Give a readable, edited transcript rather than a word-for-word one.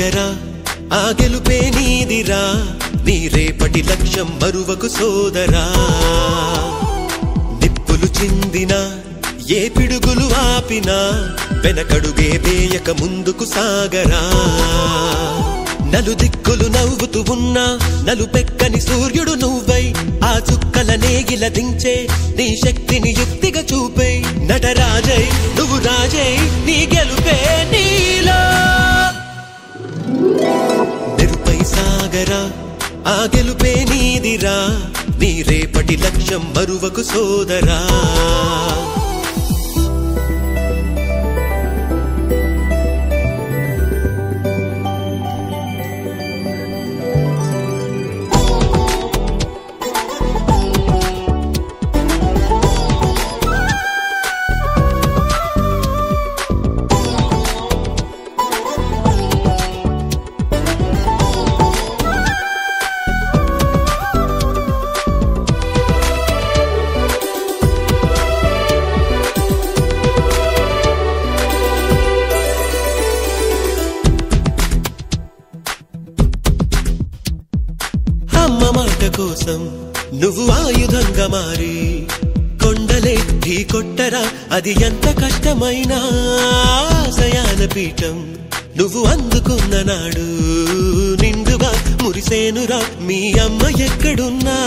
సాగరా ఆ గెలుపే నీదిరా నీ రేపటి లక్ష్యం మరువకు సోదరా నిప్పులు చిందినా ఏ పిడుగులు ఆపినా వెనకడుగే వేయక ముందుకు సాగరా నలుదిక్కులు నవ్వుతూ ఉన్నా నలుపెక్కని సూర్యుడు నువ్వై ఆ చుక్కల నేగిల దించే నీ శక్తిని యుక్తిగా చూపే నటరాజై నువ్వు రాజై నీ గెలుపే నీలో నిరుపై సాగరా ఆ గెలుపే నీదిరా నీ రేపటి లక్ష్యం మరువకు సోదరా అమ్మ మాట కోసం నువ్వు ఆయుధంగా మారి కొండలే ఢీ కొట్టరా అది ఎంత కష్టమైనా ఆశయాల పీఠం నువ్వు అందుకున్న నాడు నిండుగా మురిసేనురా మీ అమ్మ ఎక్కడున్నా